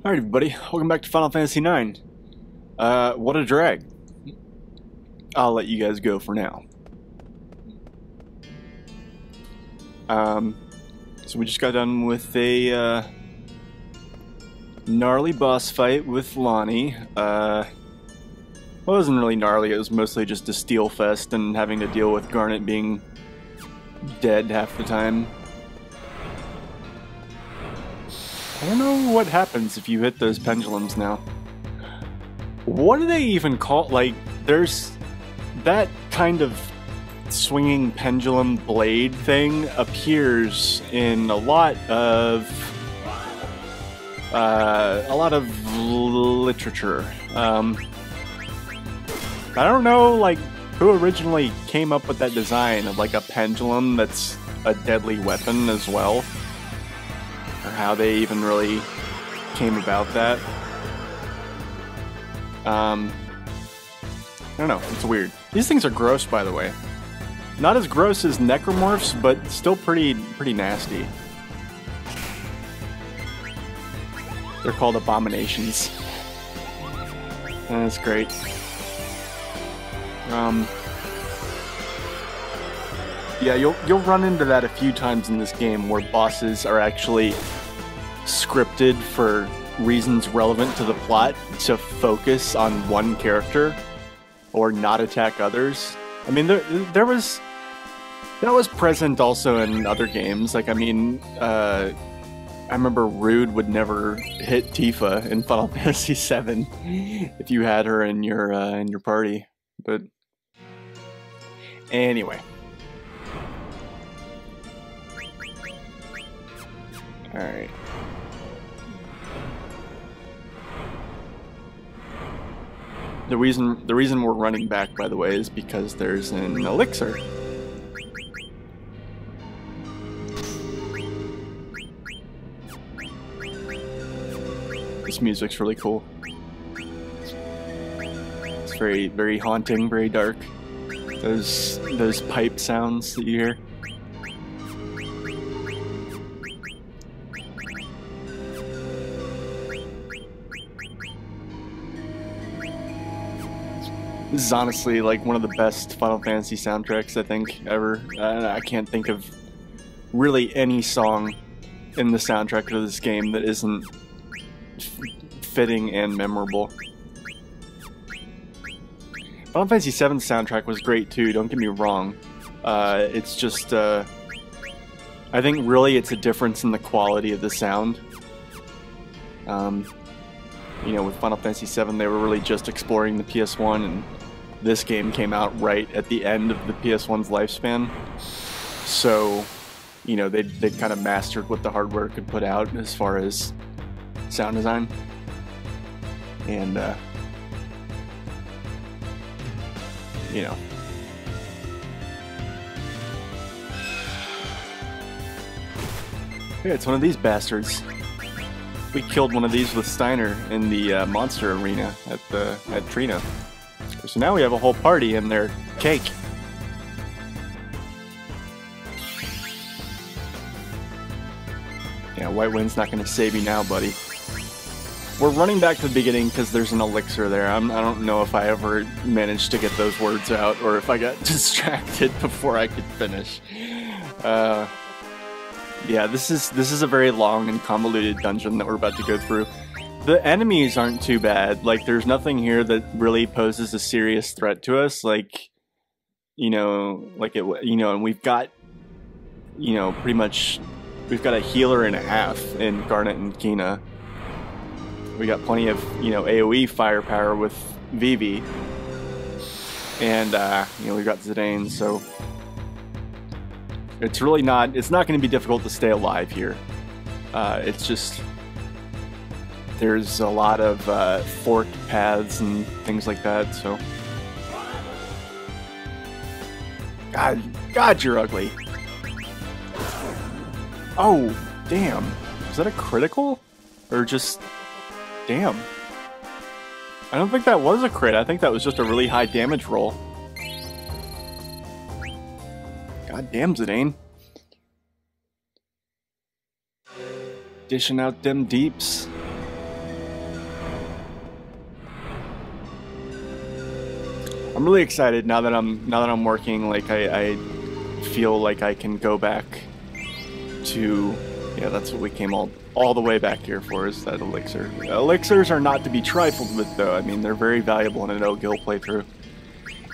Alright everybody, welcome back to Final Fantasy IX. What a drag. I'll let you guys go for now. So we just got done with a gnarly boss fight with Lonnie. Well, it wasn't really gnarly, it was mostly just a steel fest and having to deal with Garnet being dead half the time. I don't know what happens if you hit those pendulums now. What do they even call, like, there's that kind of swinging pendulum blade thing appears in a lot of literature. I don't know, like, who originally came up with that design of like a pendulum that's a deadly weapon as well. Or how they even really came about that. I don't know, it's weird. These things are gross, by the way. Not as gross as necromorphs, but still pretty nasty. They're called abominations. And that's great. Yeah, you'll run into that a few times in this game where bosses are actually scripted for reasons relevant to the plot to focus on one character or not attack others. I mean, that was present also in other games. Like, I mean, I remember Rude would never hit Tifa in Final Fantasy VII if you had her in your party. But anyway. Alright. The reason we're running back, by the way, is because there's an elixir. This music's really cool. It's very haunting, very dark. Those pipe sounds that you hear. This is honestly like one of the best Final Fantasy soundtracks I think ever. I can't think of really any song in the soundtrack of this game that isn't fitting and memorable. Final Fantasy VII's soundtrack was great too, don't get me wrong. It's just, I think really it's a difference in the quality of the sound. You know, with Final Fantasy VII they were really just exploring the PS1, and this game came out right at the end of the PS1's lifespan. So, you know, they'd kind of mastered what the hardware could put out as far as sound design. And, you know. Yeah, it's one of these bastards. We killed one of these with Steiner in the monster arena at Trina. So now we have a whole party and they're cake. Yeah, White Wind's not going to save you now, buddy. We're running back to the beginning because there's an elixir there. I don't know if I ever managed to get those words out or if I got distracted before I could finish. Yeah, this is a very long and convoluted dungeon that we're about to go through. The enemies aren't too bad. Like, there's nothing here that really poses a serious threat to us. Like, you know, and we've got, you know, pretty much, we've got a healer and a half in Garnet and Kina. We got plenty of, you know, AoE firepower with Vivi. And, you know, we've got Zidane, so it's really not, it's not going to be difficult to stay alive here. It's just, there's a lot of forked paths and things like that, so. God, you're ugly. Oh, damn. Is that a critical? Or just, damn. I don't think that was a crit. I think that was just a really high damage roll. God damn, Zidane. Dishing out them deeps. I'm really excited now that I'm working. Like I feel like I can go back to, yeah, that's what we came all the way back here for, is that elixir. Elixirs are not to be trifled with, though. I mean, they're very valuable in a no-gil playthrough.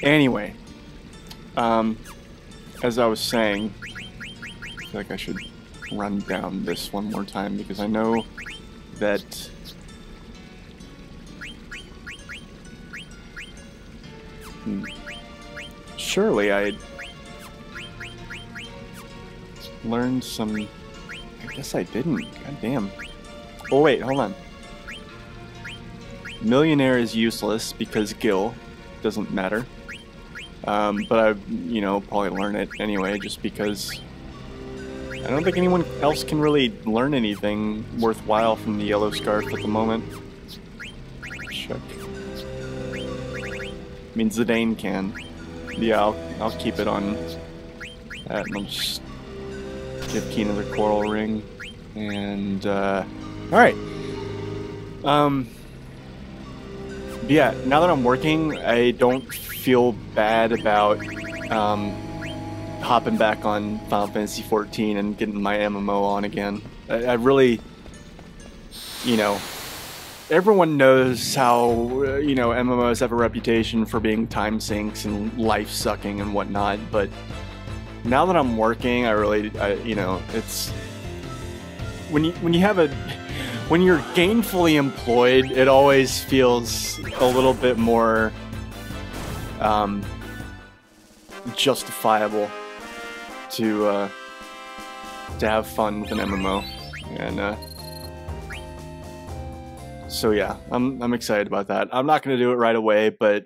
Anyway, as I was saying, I feel like I should run down this one more time because I know that surely I learned some. I guess I didn't. God damn. Oh wait, hold on. Millionaire is useless because Gil doesn't matter. But I, probably learn it anyway, just because I don't think anyone else can really learn anything worthwhile from the yellow scarf at the moment. Check. I mean, Zidane can. Yeah, I'll keep it on that, and I'll just give Key another coral ring. And alright. Yeah, now that I'm working, I don't feel bad about hopping back on Final Fantasy XIV and getting my MMO on again. I really, everyone knows how, MMOs have a reputation for being time sinks and life sucking and whatnot, but now that I'm working, it's when you're gainfully employed, it always feels a little bit more justifiable to have fun with an MMO, and so yeah, I'm excited about that. I'm not gonna do it right away, but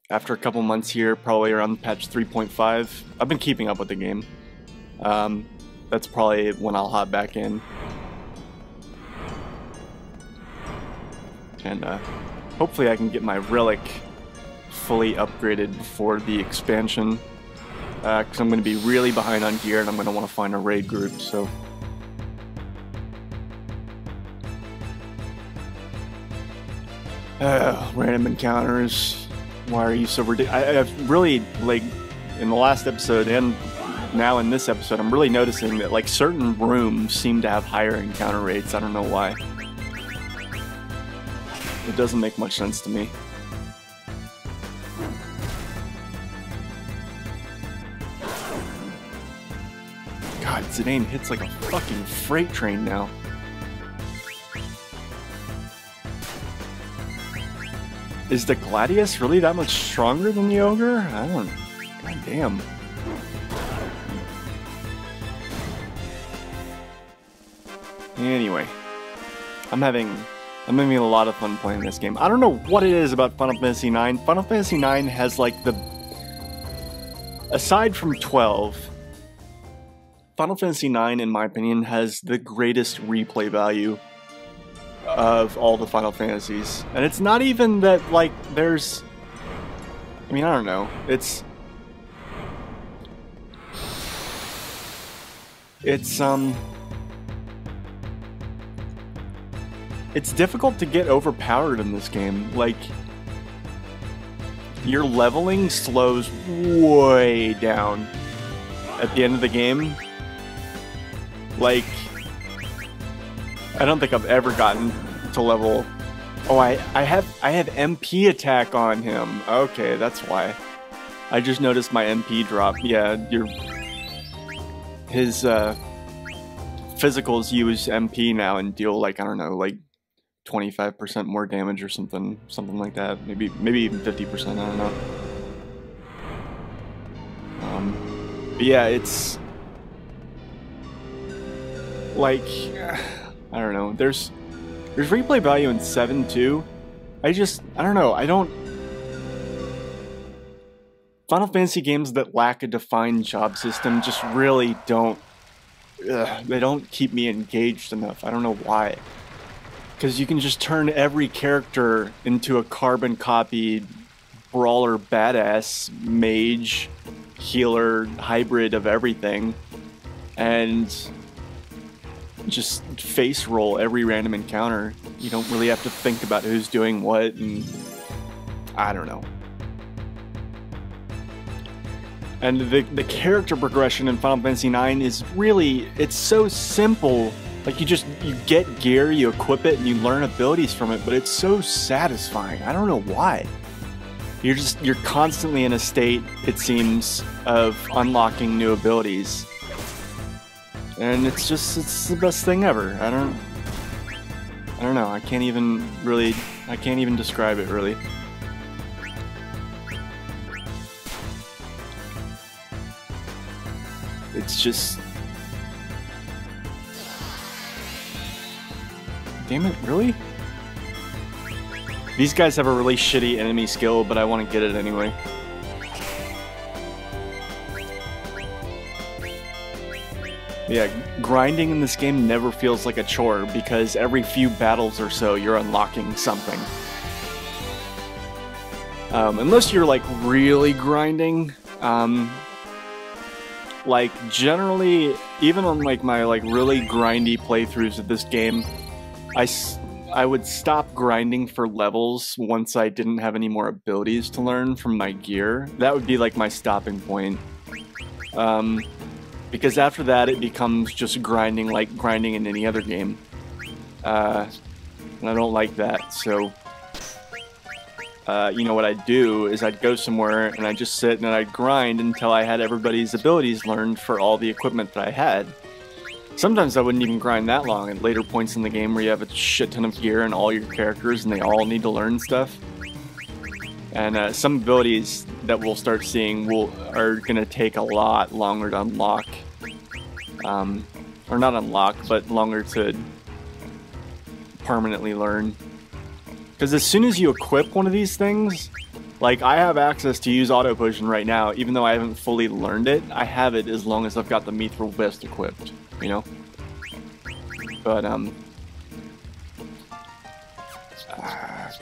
after a couple months here, probably around patch 3.5, I've been keeping up with the game. That's probably when I'll hop back in. And hopefully I can get my relic fully upgraded before the expansion, because I'm going to be really behind on gear and I'm going to want to find a raid group, so. Random encounters. Why are you so ridiculous? I've really, like, in the last episode and now in this episode, I'm really noticing that, like, certain rooms seem to have higher encounter rates. I don't know why. It doesn't make much sense to me. God, Zidane hits like a fucking freight train now. Is the Gladius really that much stronger than the Ogre? I don't... God damn. Anyway. I'm having a lot of fun playing this game. I don't know what it is about Final Fantasy IX. Final Fantasy IX has like the... Aside from 12, Final Fantasy IX, in my opinion, has the greatest replay value of all the Final Fantasies. And it's not even that, like, there's... I mean, I don't know. It's difficult to get overpowered in this game. Like, your leveling slows way down at the end of the game. Like, I don't think I've ever gotten to level... Oh, I have MP attack on him. Okay, that's why. I just noticed my MP drop. Yeah, his physicals use MP now and deal, like, I don't know, like 25% more damage or something like that. Maybe even 50%. I don't know. But yeah, it's like, I don't know. There's replay value in 7 too. I don't know. Final Fantasy games that lack a defined job system just really don't... they don't keep me engaged enough. I don't know why. Because you can just turn every character into a carbon copy brawler badass mage healer hybrid of everything, and just face roll every random encounter. You don't really have to think about who's doing what, and I don't know. And the character progression in Final Fantasy IX is really, it's so simple. Like you get gear, you equip it, and you learn abilities from it, but it's so satisfying. I don't know why. You're constantly in a state, it seems, of unlocking new abilities. And it's the best thing ever. I don't know. I can't even describe it really. It's just... Damn it, really? These guys have a really shitty enemy skill, but I want to get it anyway. Yeah, grinding in this game never feels like a chore, because every few battles or so, you're unlocking something. Unless you're, like, really grinding, like, generally, even on, like, my, like, really grindy playthroughs of this game, I would stop grinding for levels once I didn't have any more abilities to learn from my gear. That would be, like, my stopping point. Because after that, it becomes just grinding like grinding in any other game. And I don't like that, so... you know, what I'd do is I'd go somewhere and I'd just sit and I'd grind until I had everybody's abilities learned for all the equipment that I had. Sometimes I wouldn't even grind that long at later points in the game where you have a shit ton of gear and all your characters and they all need to learn stuff. And some abilities that we'll start seeing are going to take a lot longer to unlock. Or not unlock, but longer to permanently learn. Because as soon as you equip one of these things, like I have access to use Auto Potion right now, even though I haven't fully learned it, I have it as long as I've got the Mithril Vest equipped, you know? But, God,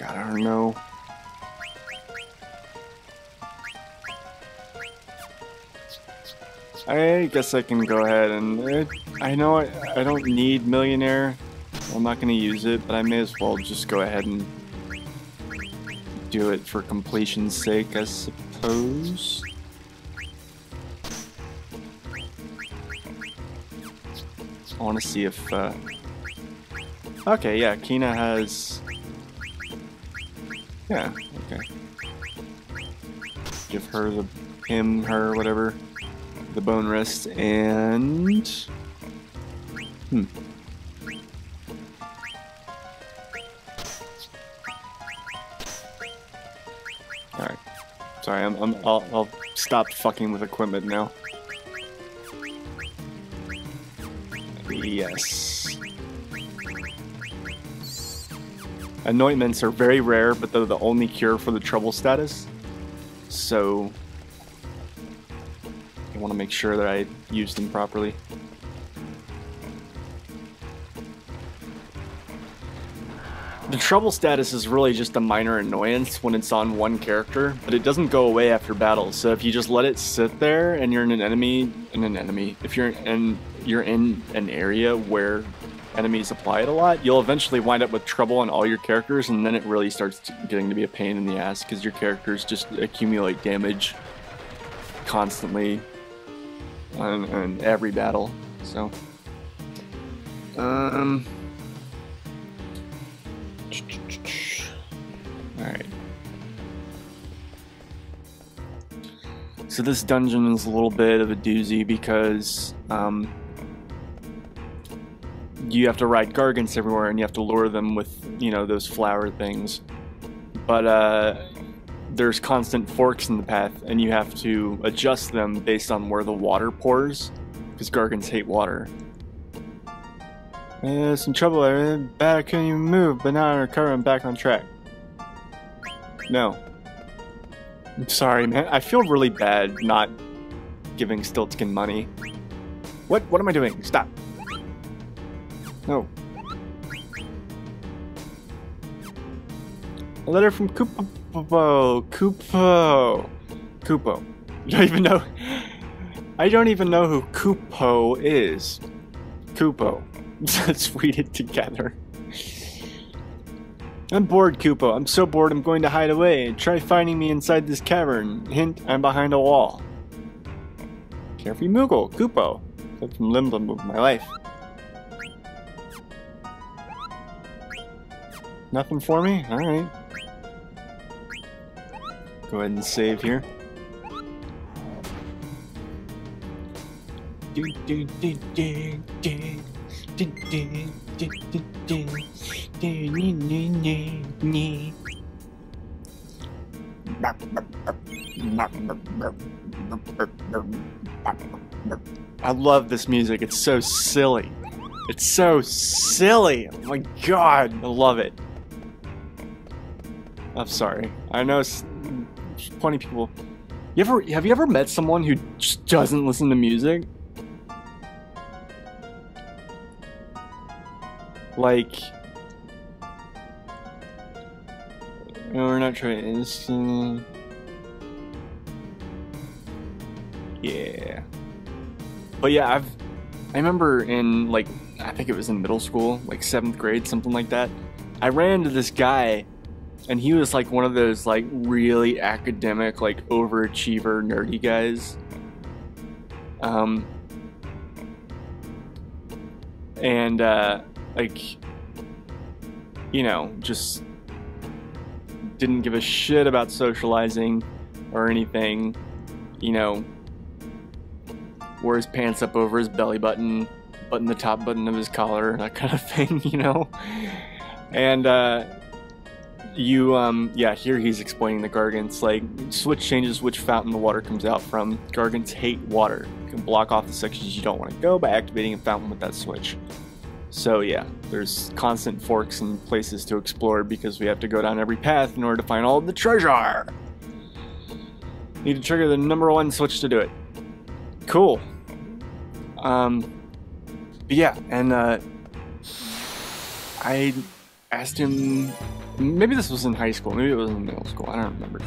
I don't know. I guess I can go ahead and... I know I don't need Millionaire. I'm not going to use it, but I may as well just go ahead and do it for completion's sake, I suppose. I want to see if... Okay, yeah, Kina has... Yeah, okay. Give her her, whatever. The bone wrist, and... Alright. Sorry, I'll stop fucking with equipment now. Yes. Anointments are very rare, but they're the only cure for the trouble status. So... I want to make sure that I use them properly. The trouble status is really just a minor annoyance when it's on one character, but it doesn't go away after battle. So if you just let it sit there and you're in if you're in an area where enemies apply it a lot, you'll eventually wind up with trouble on all your characters, and then it really starts getting to be a pain in the ass because your characters just accumulate damage constantly on every battle. So alright. So this dungeon is a little bit of a doozy because you have to ride Gargants everywhere and you have to lure them with, you know, those flower things. But there's constant forks in the path and you have to adjust them based on where the water pours, because Gargants hate water. Some trouble there. Bad I couldn't even move, but now I'm recovering back on track. No. I'm sorry, man. I feel really bad not giving Stiltzkin money. What am I doing? Stop. No. A letter from Kupo. Kupo. I don't even know who Kupo is. Kupo. Let's read it together. I'm bored, Kupo. I'm so bored I'm going to hide away. Try finding me inside this cavern. Hint, I'm behind a wall. Carefree Moogle, Koopo. Clip from Limbo Move My Life. Nothing for me? Alright. Go ahead and save here. I love this music. It's so silly. It's so silly. Oh my god, I love it. I'm sorry. I know plenty of people. Have you ever met someone who just doesn't listen to music? Like, no, we're not trying this. Yeah. But yeah, I remember in, like, I think it was in middle school, like 7th grade, something like that. I ran into this guy, and he was like one of those like really academic, like overachiever, nerdy guys. Like, you know, just didn't give a shit about socializing or anything, you know, wore his pants up over his belly button, button the top button of his collar, that kind of thing, you know. And yeah, here he's explaining the Gargants, like, switch changes which fountain the water comes out from. Gargants hate water. You can block off the sections you don't want to go by activating a fountain with that switch. So yeah, there's constant forks and places to explore because we have to go down every path in order to find all of the treasure. Need to trigger the #1 switch to do it. Cool. But yeah, and I asked him, maybe this was in high school, maybe it was in middle school, I don't remember.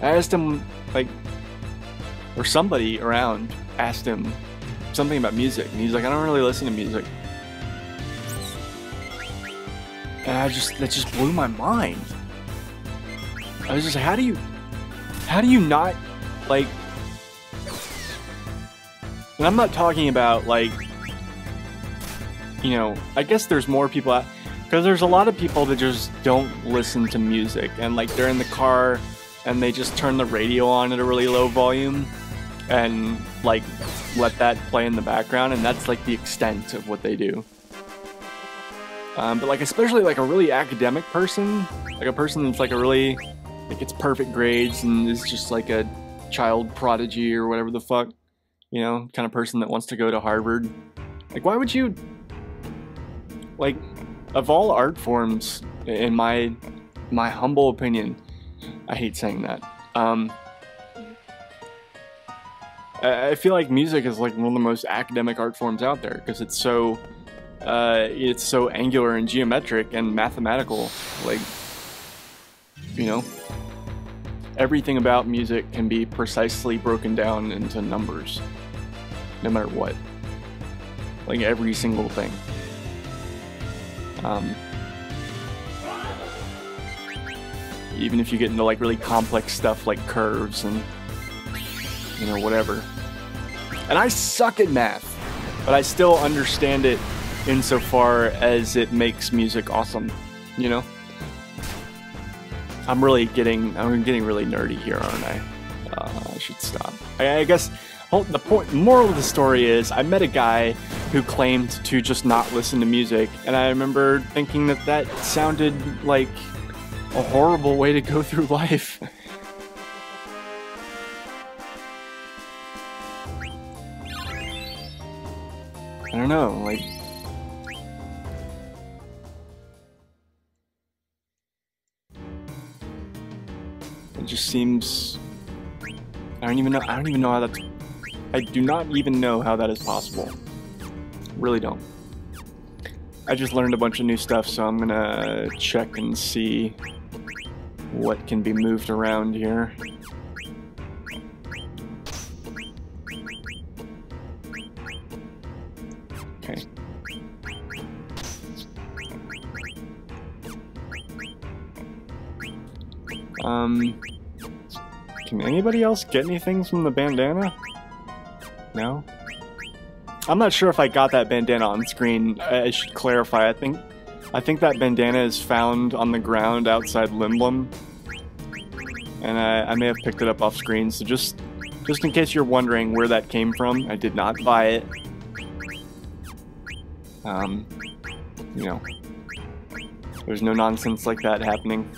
I asked him, like, or somebody around asked him something about music, and he's like, I don't really listen to music. And that just blew my mind. I was just like, how do you not, like, and I'm not talking about, like, you know, I guess there's more people out, because there's a lot of people that just don't listen to music, and like they're in the car and they just turn the radio on at a really low volume and like let that play in the background, and that's like the extent of what they do. But like, especially like a really academic person, like a person that's like a really, like, gets perfect grades and is just like a child prodigy or whatever the fuck, you know, kind of person that wants to go to Harvard. Like, why would you, like, of all art forms, in my humble opinion, I hate saying that, I feel like music is like one of the most academic art forms out there because it's so angular and geometric and mathematical. Like, you know, everything about music can be precisely broken down into numbers, no matter what. Like, every single thing. Even if you get into like really complex stuff like curves and, you know, whatever. And I suck at math, but I still understand it insofar as it makes music awesome, you know? I'm getting really nerdy here, aren't I? I should stop. I guess the moral of the story is I met a guy who claimed to just not listen to music, and I remember thinking that sounded like a horrible way to go through life. I don't know, like, it just seems, I do not even know how that is possible. Really don't. I just learned a bunch of new stuff, so I'm gonna check and see what can be moved around here. Okay. Can anybody else get anything from the bandana? No? I'm not sure if I got that bandana on screen. I should clarify. I think that bandana is found on the ground outside Lindblum. And I may have picked it up off screen, so just in case you're wondering where that came from, I did not buy it. You know, there's no nonsense like that happening.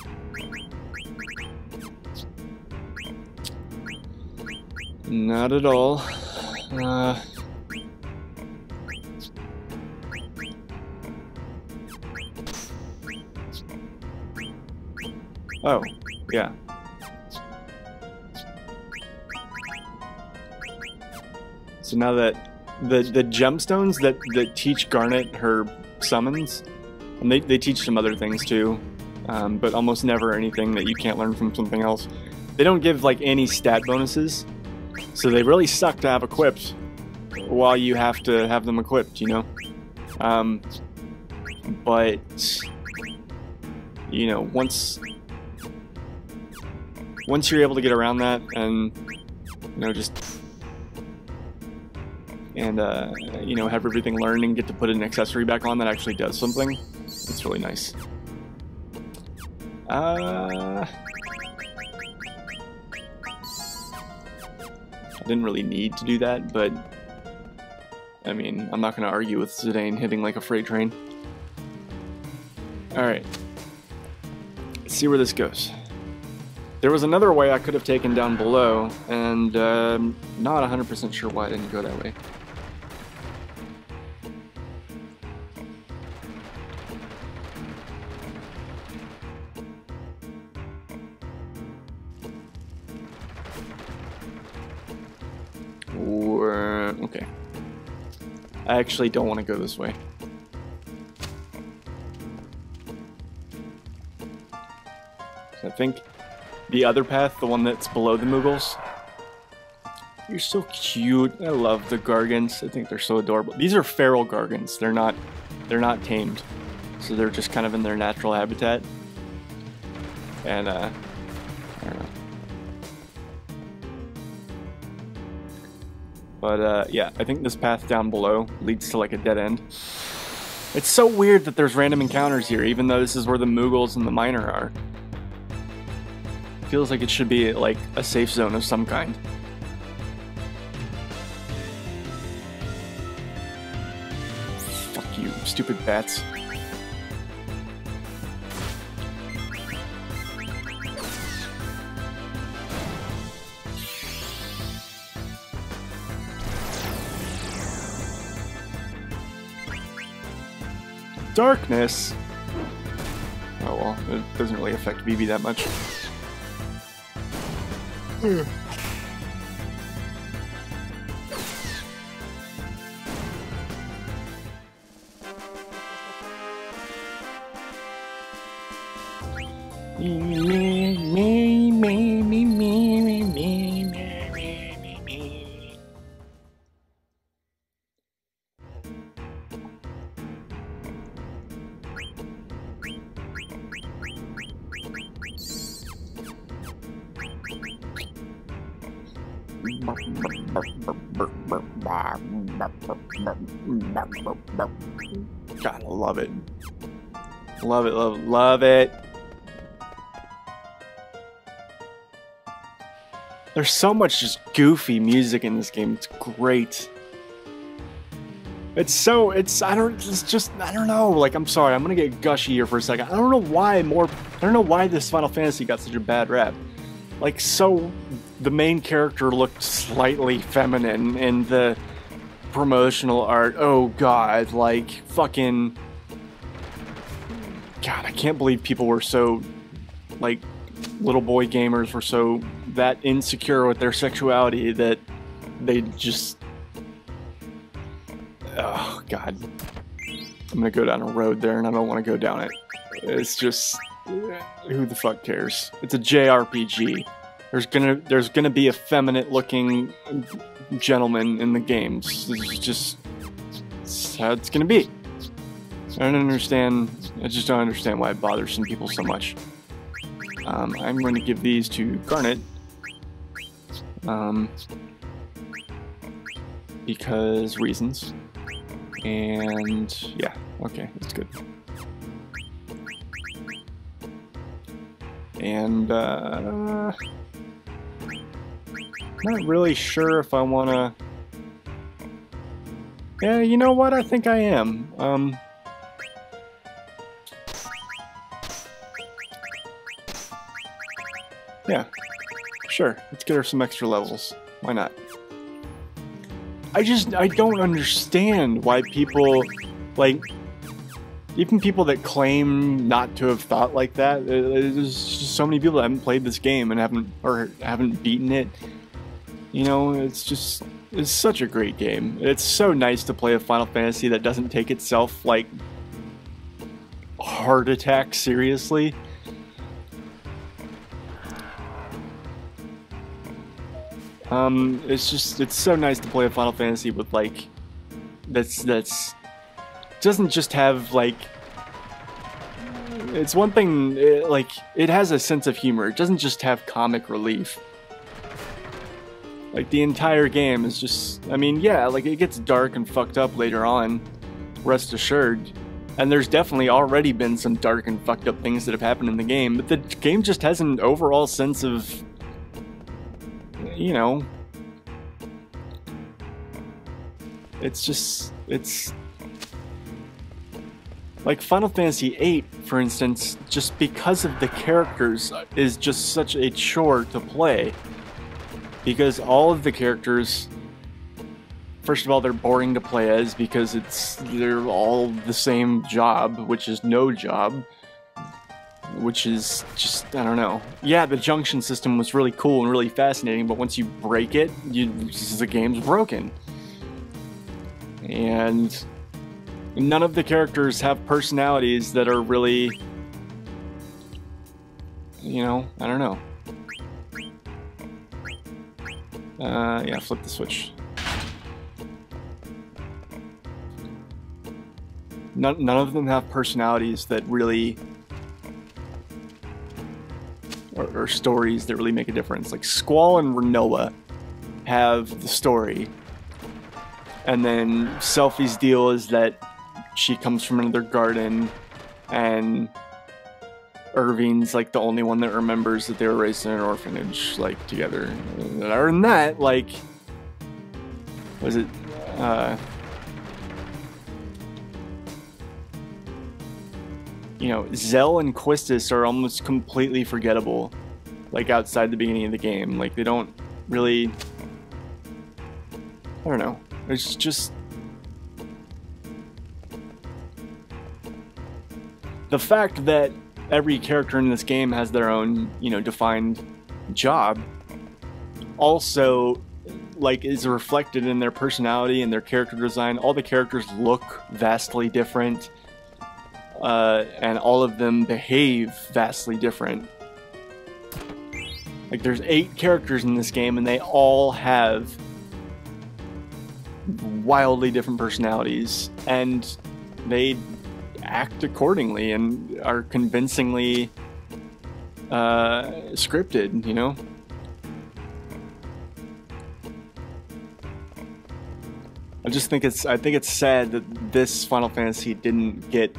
Not at all. Oh, yeah. So now that the gemstones that teach Garnet her summons, and they teach some other things too, but almost never anything that you can't learn from something else. They don't give like any stat bonuses, so they really suck to have equipped while you have to have them equipped, you know? But, you know, once you're able to get around that and, you know, just, and, you know, have everything learned and get to put an accessory back on that actually does something, it's really nice. I didn't really need to do that, but I mean, I'm not going to argue with Zidane hitting like a freight train. Alright. Let's see where this goes. There was another way I could have taken down below, and not 100% sure why I didn't go that way. Okay. I actually don't want to go this way. I think the other path, the one that's below the Moogles. You're so cute. I love the Gargants. I think they're so adorable. These are feral Gargants. They're not tamed. So they're just kind of in their natural habitat. And I don't know. But yeah, I think this path down below leads to like a dead end. It's so weird that there's random encounters here, even though this is where the Moogles and the Miner are. Feels like it should be like a safe zone of some kind. Fuck you, stupid bats. Darkness? Oh well, it doesn't really affect Vivi that much. God, I love it. Love it, love it, love it. There's so much just goofy music in this game. It's great. I don't know. Like, I'm sorry, I'm gonna get gushy here for a second. I don't know why this Final Fantasy got such a bad rap. Like, so the main character looked slightly feminine in the promotional art. Oh god, like fucking God, I can't believe people were so, like, little boy gamers were so that insecure with their sexuality that they just, oh god. I'm gonna go down a road there and I don't want to go down it. It's just, who the fuck cares? It's a JRPG. There's gonna be effeminate looking gentleman in the games. This is just how it's gonna be. I just don't understand why it bothers some people so much. I'm going to give these to Garnet. because reasons. And yeah, okay, that's good. And not really sure if I wanna. Yeah, you know what? I think I am. Yeah, sure. Let's get her some extra levels. Why not? I don't understand why people, like, even people that claim not to have thought like that. There's just so many people that haven't played this game and haven't beaten it. You know, it's such a great game. It's so nice to play a Final Fantasy that doesn't take itself like heart attack seriously. It's so nice to play a Final Fantasy with like that's doesn't just have like, it's one thing, like it has a sense of humor. It doesn't just have comic relief. Like the entire game is just, I mean, yeah, like it gets dark and fucked up later on, rest assured. And there's definitely already been some dark and fucked up things that have happened in the game, but the game just has an overall sense of, you know, it's like Final Fantasy VIII, for instance, just because of the characters is just such a chore to play. Because all of the characters, first of all, they're boring to play as because they're all the same job, which is no job. Which is just, I don't know. Yeah, the junction system was really cool and really fascinating, but once you break it, the game's broken. And none of the characters have personalities that are really, you know, I don't know. Yeah, flip the switch. None of them have personalities that really, or stories that really make a difference. Like Squall and Rinoa have the story, and then Selphie's deal is that she comes from another garden, and Irving's like the only one that remembers that they were raised in an orphanage, like together. Other than that, like, was it? You know, Zell and Quistis are almost completely forgettable, like outside the beginning of the game. Like they don't really, I don't know. It's just the fact that every character in this game has their own, you know, defined job also, like, is reflected in their personality and their character design. All the characters look vastly different, and all of them behave vastly different. Like, there's 8 characters in this game, and they all have wildly different personalities, and they act accordingly and are convincingly scripted, you know? I think it's sad that this Final Fantasy didn't get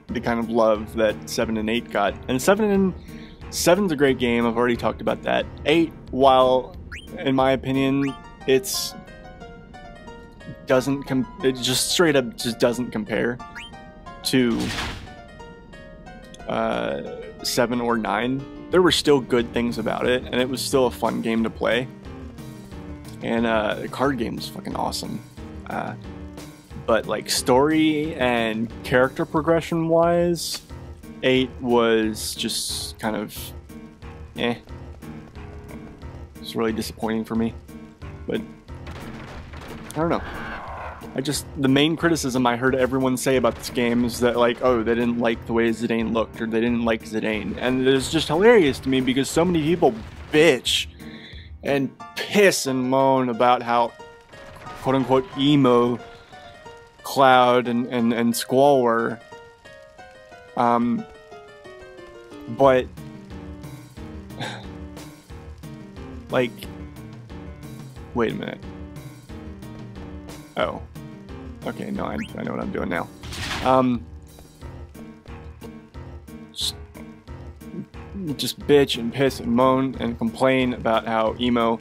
the kind of love that 7 and 8 got. And 7's a great game, I've already talked about that. 8, while in my opinion it just straight up just doesn't compare to 7 or 9. There were still good things about it, and it was still a fun game to play. And the card game was fucking awesome. But like story and character progression wise, 8 was just kind of eh. It's really disappointing for me. But I don't know. The main criticism I heard everyone say about this game is that, like, oh, they didn't like the way Zidane looked, or they didn't like Zidane. And it's just hilarious to me because so many people bitch and piss and moan about how quote-unquote emo Cloud and Squall were. But like, wait a minute. Oh. Okay, no, I know what I'm doing now. Just bitch and piss and moan and complain about how emo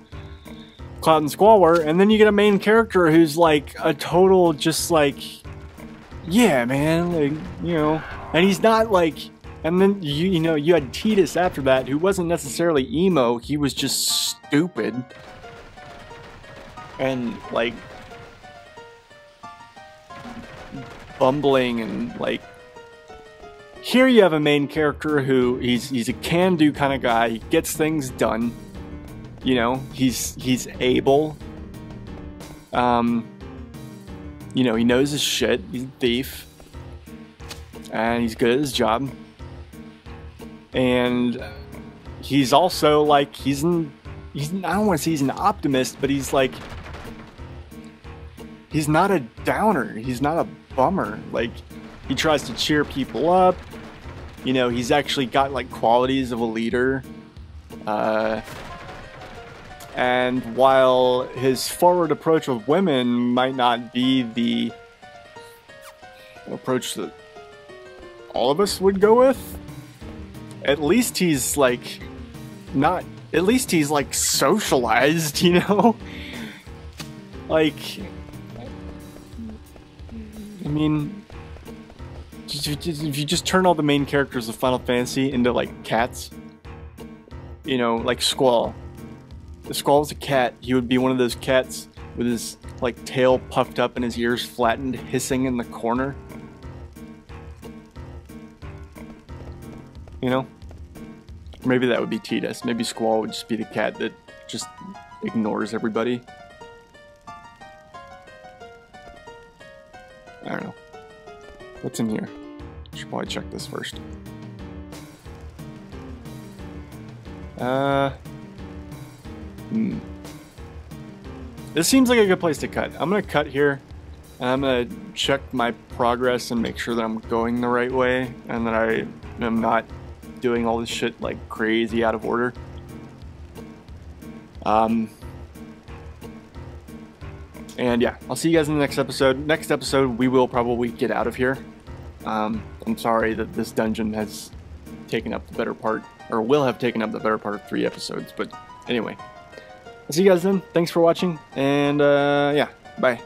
Cloud and Squall were, and then you get a main character who's like a total just like, yeah, man, like, you know, and he's not like, and then you know, you had Tidus after that, who wasn't necessarily emo, he was just stupid. And like bumbling and like, here you have a main character who he's a can-do kind of guy. He gets things done. You know, he's able. You know, he knows his shit. He's a thief, and he's good at his job. And he's also like I don't want to say he's an optimist, but he's like, he's not a downer. He's not a bummer. Like, he tries to cheer people up. You know, he's actually got like qualities of a leader. And while his forward approach with women might not be the approach that all of us would go with, at least he's like not, at least he's like socialized, you know? Like, I mean, if you just turn all the main characters of Final Fantasy into like cats, you know, like Squall. If Squall was a cat, he would be one of those cats with his like tail puffed up and his ears flattened, hissing in the corner. You know? Maybe that would be Tidus. Maybe Squall would just be the cat that just ignores everybody. I don't know. What's in here? I should probably check this first. This seems like a good place to cut. I'm gonna cut here, and I'm gonna check my progress and make sure that I'm going the right way, and that I am not doing all this shit like crazy out of order. And yeah, I'll see you guys in the next episode. Next episode, we will probably get out of here. I'm sorry that this dungeon has taken up the better part, or will have taken up the better part of 3 episodes, but anyway. I'll see you guys then. Thanks for watching, and yeah, bye.